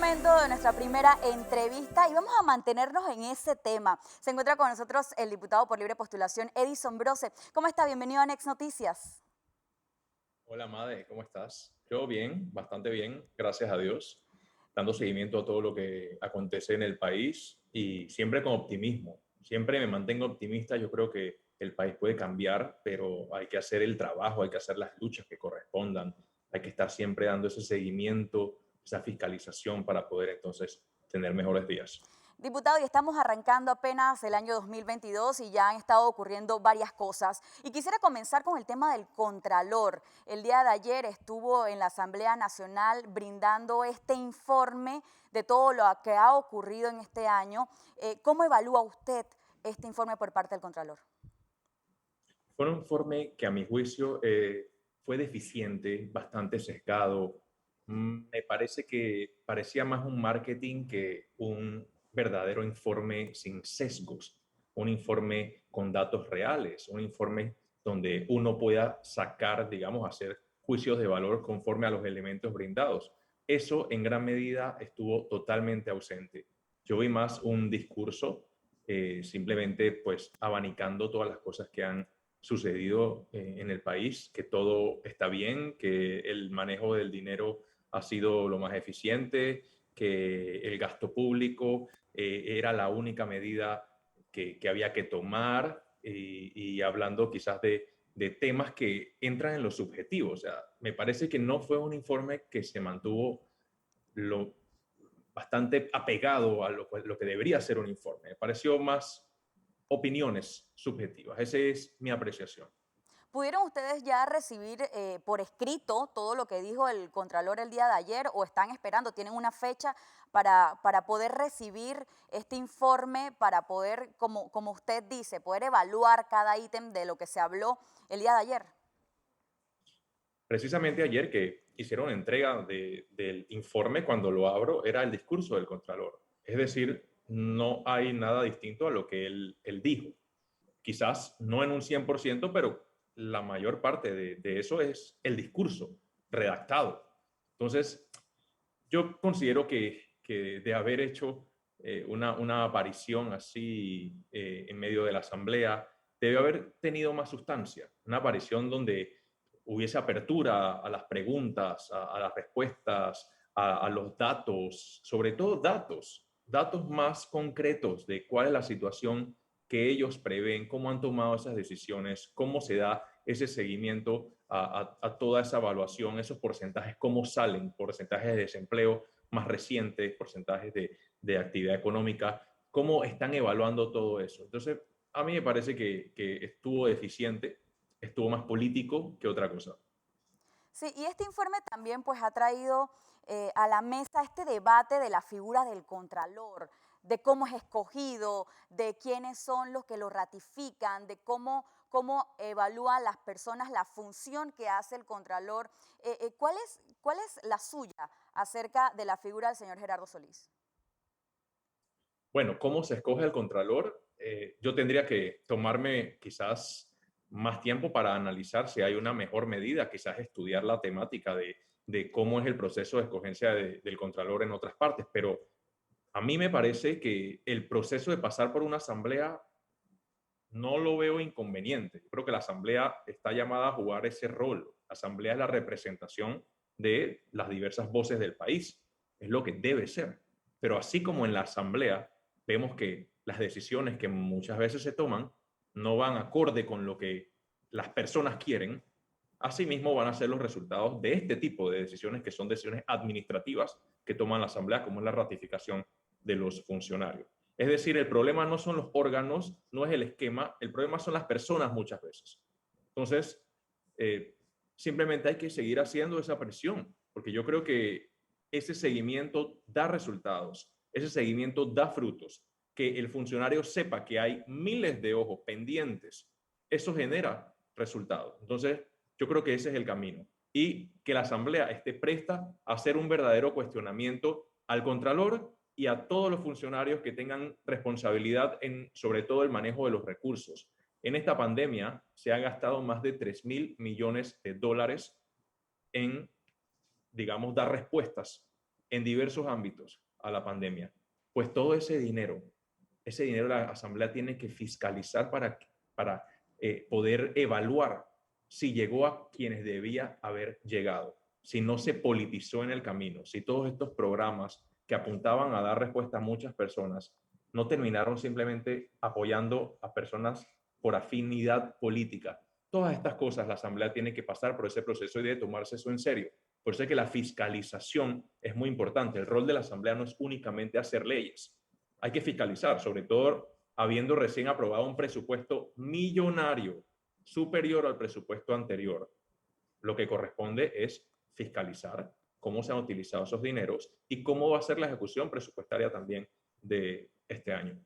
momento de nuestra primera entrevista y vamos a mantenernos en ese tema. Se encuentra con nosotros el diputado por libre postulación, Edison Brose. ¿Cómo está? Bienvenido a Next Noticias. Hola, Made, ¿cómo estás? Yo bien, bastante bien, gracias a Dios, dando seguimiento a todo lo que acontece en el país y siempre con optimismo. Siempre me mantengo optimista, yo creo que el país puede cambiar, pero hay que hacer el trabajo, hay que hacer las luchas que correspondan, hay que estar siempre dando ese seguimiento, esa fiscalización para poder entonces tener mejores días. Diputado, y estamos arrancando apenas el año 2022 y ya han estado ocurriendo varias cosas. Y quisiera comenzar con el tema del Contralor. El día de ayer estuvo en la Asamblea Nacional brindando este informe de todo lo que ha ocurrido en este año. ¿Cómo evalúa usted este informe por parte del Contralor? Fue un informe que a mi juicio fue deficiente, bastante sesgado. Me parece que parecía más un marketing que un verdadero informe sin sesgos, un informe con datos reales, un informe donde uno pueda sacar, digamos, hacer juicios de valor conforme a los elementos brindados. Eso en gran medida estuvo totalmente ausente. Yo vi más un discurso simplemente pues abanicando todas las cosas que han sucedido en el país, que todo está bien, que el manejo del dinero ha sido lo más eficiente, que el gasto público era la única medida que había que tomar y hablando quizás de temas que entran en lo subjetivo. O sea, me parece que no fue un informe que se mantuvo lo bastante apegado a lo que debería ser un informe. Me pareció más opiniones subjetivas. Esa es mi apreciación. ¿Pudieron ustedes ya recibir por escrito todo lo que dijo el Contralor el día de ayer o están esperando, tienen una fecha para poder recibir este informe, para poder, como usted dice, poder evaluar cada ítem de lo que se habló el día de ayer? Precisamente ayer que hicieron entrega del informe, cuando lo abro, era el discurso del Contralor. Es decir, no hay nada distinto a lo que él dijo. Quizás no en un 100%, pero la mayor parte de eso es el discurso redactado. Entonces, yo considero que de haber hecho una aparición así en medio de la asamblea, debe haber tenido más sustancia, una aparición donde hubiese apertura a las preguntas, a las respuestas, a los datos, sobre todo datos más concretos de cuál es la situación que ellos prevén, cómo han tomado esas decisiones, cómo se da ese seguimiento a toda esa evaluación, esos porcentajes, cómo salen, porcentajes de desempleo más recientes, porcentajes de actividad económica, cómo están evaluando todo eso. Entonces, a mí me parece que estuvo deficiente, estuvo más político que otra cosa. Sí, y este informe también pues ha traído a la mesa este debate de la figura del contralor, de cómo es escogido, de quiénes son los que lo ratifican, de cómo evalúan las personas la función que hace el contralor. ¿Cuál es la suya acerca de la figura del señor Gerardo Solís? Bueno, ¿cómo se escoge el contralor? Yo tendría que tomarme quizás más tiempo para analizar si hay una mejor medida, quizás estudiar la temática de cómo es el proceso de escogencia del contralor en otras partes, pero a mí me parece que el proceso de pasar por una asamblea no lo veo inconveniente. Yo creo que la asamblea está llamada a jugar ese rol. La asamblea es la representación de las diversas voces del país. Es lo que debe ser. Pero así como en la asamblea vemos que las decisiones que muchas veces se toman no van acorde con lo que las personas quieren, asimismo van a ser los resultados de este tipo de decisiones que son decisiones administrativas que toman la asamblea, como es la ratificación de los funcionarios. Es decir, el problema no son los órganos, no es el esquema, el problema son las personas muchas veces. Entonces, eh, simplemente hay que seguir haciendo esa presión, porque yo creo que ese seguimiento da resultados, ese seguimiento da frutos, que el funcionario sepa que hay miles de ojos pendientes, eso genera resultados. Entonces, yo creo que ese es el camino y que la Asamblea esté presta a hacer un verdadero cuestionamiento al Contralor y a todos los funcionarios que tengan responsabilidad en, sobre todo, el manejo de los recursos. En esta pandemia se han gastado más de 3.000 millones de dólares en, digamos, dar respuestas en diversos ámbitos a la pandemia, pues todo ese dinero la Asamblea tiene que fiscalizar para poder evaluar si llegó a quienes debía haber llegado, si no se politizó en el camino, si todos estos programas que apuntaban a dar respuesta a muchas personas no terminaron simplemente apoyando a personas por afinidad política. Todas estas cosas la Asamblea tiene que pasar por ese proceso y debe tomarse eso en serio. Por eso es que la fiscalización es muy importante. El rol de la Asamblea no es únicamente hacer leyes. Hay que fiscalizar, sobre todo habiendo recién aprobado un presupuesto millonario superior al presupuesto anterior. Lo que corresponde es fiscalizar cómo se han utilizado esos dineros y cómo va a ser la ejecución presupuestaria también de este año.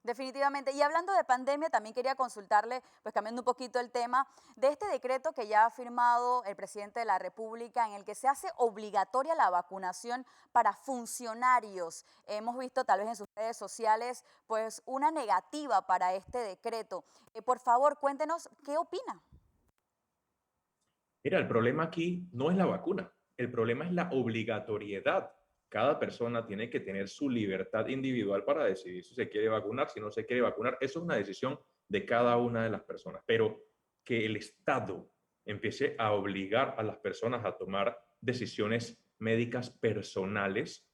Definitivamente. Y hablando de pandemia, también quería consultarle, pues cambiando un poquito el tema, de este decreto que ya ha firmado el presidente de la República en el que se hace obligatoria la vacunación para funcionarios. Hemos visto tal vez en sus redes sociales pues una negativa para este decreto. Por favor, cuéntenos qué opina. Mira, el problema aquí no es la vacuna, el problema es la obligatoriedad. Cada persona tiene que tener su libertad individual para decidir si se quiere vacunar, si no se quiere vacunar. Eso es una decisión de cada una de las personas. Pero que el Estado empiece a obligar a las personas a tomar decisiones médicas personales,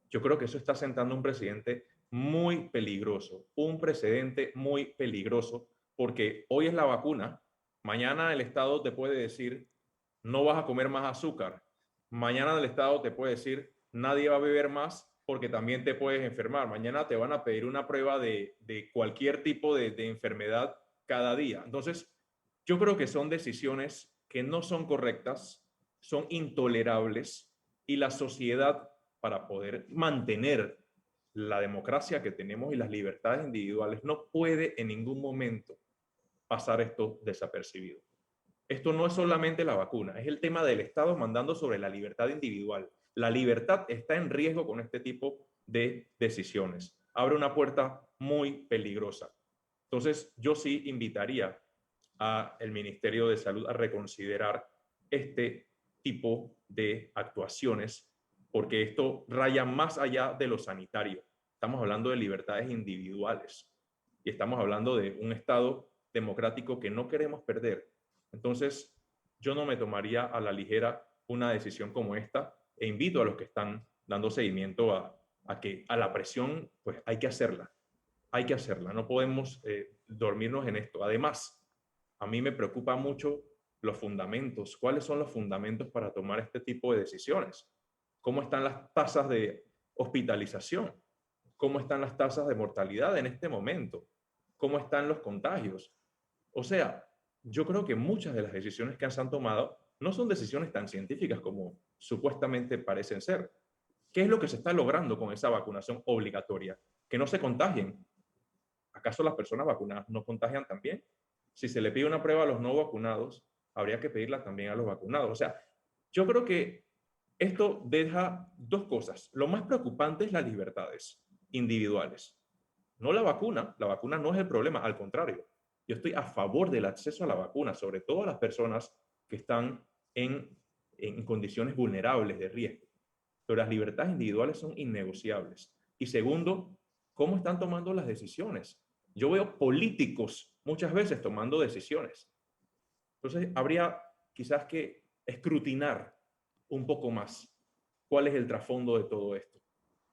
yo creo que eso está sentando un precedente muy peligroso, un precedente muy peligroso, porque hoy es la vacuna, mañana el Estado te puede decir no vas a comer más azúcar. Mañana el Estado te puede decir, nadie va a beber más porque también te puedes enfermar. Mañana te van a pedir una prueba de cualquier tipo de enfermedad cada día. Entonces, yo creo que son decisiones que no son correctas, son intolerables y la sociedad, para poder mantener la democracia que tenemos y las libertades individuales, no puede en ningún momento pasar esto desapercibido. Esto no es solamente la vacuna, es el tema del Estado mandando sobre la libertad individual. La libertad está en riesgo con este tipo de decisiones. Abre una puerta muy peligrosa. Entonces, yo sí invitaría al Ministerio de Salud a reconsiderar este tipo de actuaciones, porque esto raya más allá de lo sanitario. Estamos hablando de libertades individuales y estamos hablando de un Estado democrático que no queremos perder. Entonces, yo no me tomaría a la ligera una decisión como esta e invito a los que están dando seguimiento a que a la presión, pues hay que hacerla. Hay que hacerla. No podemos dormirnos en esto. Además, a mí me preocupa mucho los fundamentos. ¿Cuáles son los fundamentos para tomar este tipo de decisiones? ¿Cómo están las tasas de hospitalización? ¿Cómo están las tasas de mortalidad en este momento? ¿Cómo están los contagios? O sea, yo creo que muchas de las decisiones que se han tomado no son decisiones tan científicas como supuestamente parecen ser. ¿Qué es lo que se está logrando con esa vacunación obligatoria? Que no se contagien. ¿Acaso las personas vacunadas no contagian también? Si se le pide una prueba a los no vacunados, habría que pedirla también a los vacunados. O sea, yo creo que esto deja dos cosas. Lo más preocupante es las libertades individuales. No la vacuna no es el problema, al contrario. Yo estoy a favor del acceso a la vacuna, sobre todo a las personas que están en condiciones vulnerables de riesgo. Pero las libertades individuales son innegociables. Y segundo, ¿cómo están tomando las decisiones? Yo veo políticos muchas veces tomando decisiones. Entonces, habría quizás que escrutinar un poco más cuál es el trasfondo de todo esto.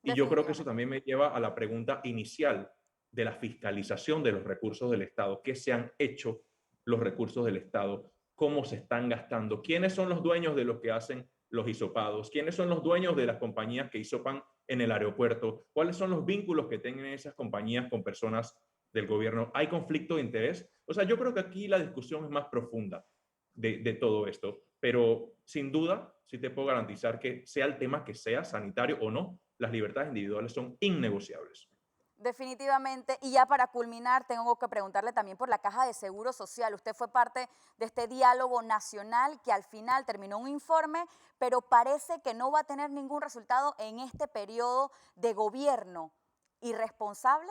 Y yo creo que eso Definitivamente. también me lleva a la pregunta inicial de la fiscalización de los recursos del Estado. ¿Qué se han hecho los recursos del Estado? ¿Cómo se están gastando? ¿Quiénes son los dueños de los que hacen los hisopados? ¿Quiénes son los dueños de las compañías que hisopan en el aeropuerto? ¿Cuáles son los vínculos que tienen esas compañías con personas del gobierno? ¿Hay conflicto de interés? O sea, yo creo que aquí la discusión es más profunda de todo esto, pero sin duda, sí te puedo garantizar que sea el tema que sea, sanitario o no, las libertades individuales son innegociables. Definitivamente. Y ya para culminar, tengo que preguntarle también por la Caja de Seguro Social. Usted fue parte de este diálogo nacional que al final terminó un informe, pero parece que no va a tener ningún resultado en este periodo de gobierno. ¿Irresponsable?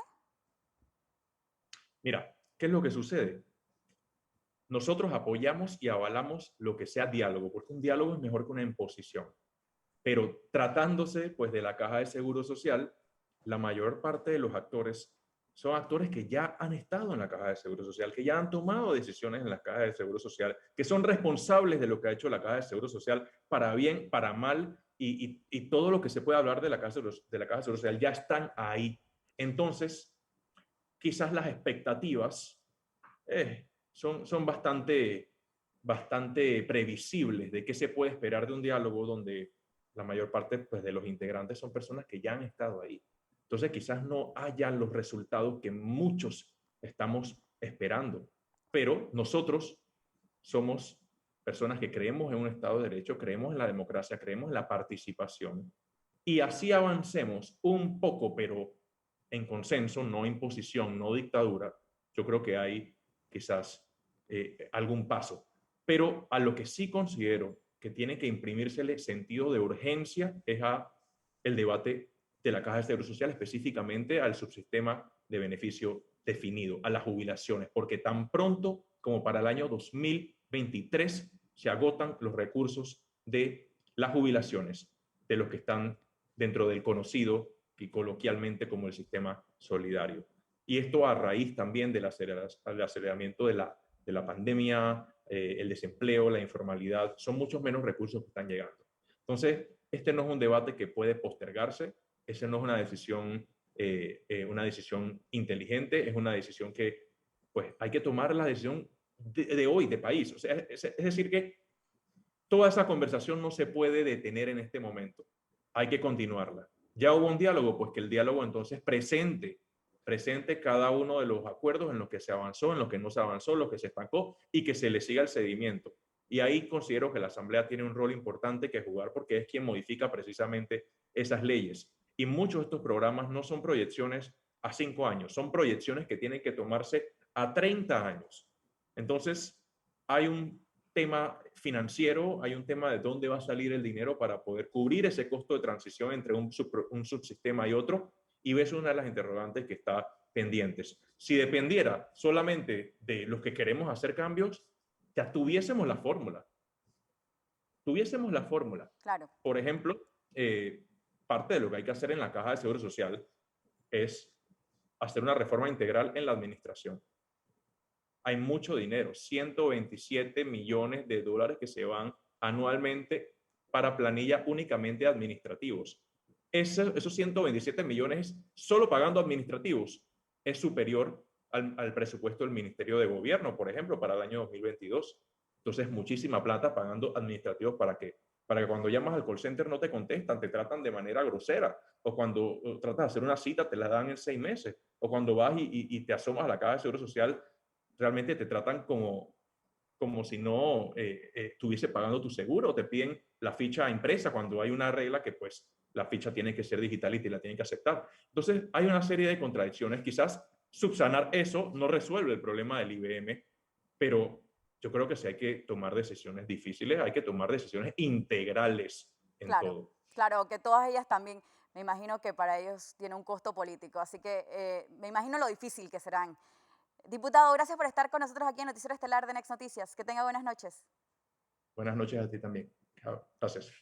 Mira, ¿qué es lo que sucede? Nosotros apoyamos y avalamos lo que sea diálogo, porque un diálogo es mejor que una imposición. pero tratándose pues de la Caja de Seguro Social, la mayor parte de los actores son actores que ya han estado en la Caja de Seguro Social, que ya han tomado decisiones en la Caja de Seguro Social, que son responsables de lo que ha hecho la Caja de Seguro Social, para bien, para mal, y todo lo que se puede hablar de la Caja de Seguro Social ya están ahí. Entonces, quizás las expectativas son bastante previsibles de qué se puede esperar de un diálogo donde la mayor parte pues, de los integrantes son personas que ya han estado ahí. Entonces quizás no hayan los resultados que muchos estamos esperando, pero nosotros somos personas que creemos en un Estado de Derecho, creemos en la democracia, creemos en la participación, y así avancemos un poco, pero en consenso, no imposición, no dictadura. Yo creo que hay quizás algún paso. Pero a lo que sí considero que tiene que imprimírsele sentido de urgencia es a el debate de la Caja de Seguro Social, específicamente al subsistema de beneficio definido, a las jubilaciones, porque tan pronto como para el año 2023 se agotan los recursos de las jubilaciones de los que están dentro del conocido y coloquialmente como el sistema solidario. Y esto a raíz también del aceleramiento de la pandemia, el desempleo, la informalidad, son muchos menos recursos que están llegando. Entonces, este no es un debate que puede postergarse, esa no es una decisión inteligente, es una decisión que pues hay que tomar la decisión de hoy, de país. O sea, es decir, que toda esa conversación no se puede detener en este momento, hay que continuarla. Ya hubo un diálogo, pues que el diálogo entonces presente cada uno de los acuerdos en los que se avanzó, en los que no se avanzó, en los que se estancó, y que se le siga el seguimiento. Y ahí considero que la Asamblea tiene un rol importante que jugar, porque es quien modifica precisamente esas leyes. Y muchos de estos programas no son proyecciones a 5 años, son proyecciones que tienen que tomarse a 30 años. Entonces, hay un tema financiero, hay un tema de dónde va a salir el dinero para poder cubrir ese costo de transición entre un subsistema y otro, y es una de las interrogantes que está pendientes. Si dependiera solamente de los que queremos hacer cambios, ya tuviésemos la fórmula. Claro. Por ejemplo, parte de lo que hay que hacer en la Caja de Seguro Social es hacer una reforma integral en la administración. Hay mucho dinero, 127 millones de dólares que se van anualmente para planilla únicamente administrativos. Esos 127 millones solo pagando administrativos es superior al presupuesto del Ministerio de Gobierno, por ejemplo, para el año 2022. Entonces, muchísima plata pagando administrativos para que cuando llamas al call center no te contestan, te tratan de manera grosera, o cuando tratas de hacer una cita te la dan en 6 meses, o cuando vas y te asomas a la Caja de Seguro Social, realmente te tratan como si no estuviese pagando tu seguro, o te piden la ficha impresa cuando hay una regla que pues la ficha tiene que ser digital y te la tienen que aceptar. Entonces hay una serie de contradicciones. Quizás subsanar eso no resuelve el problema del IBM, pero yo creo que sí hay que tomar decisiones difíciles, hay que tomar decisiones integrales en Claro, todo. claro, que todas ellas también, me imagino que para ellos tiene un costo político, así que me imagino lo difícil que serán. Diputado, gracias por estar con nosotros aquí en Noticiero Estelar de Next Noticias. Que tenga buenas noches. Buenas noches a ti también. Gracias.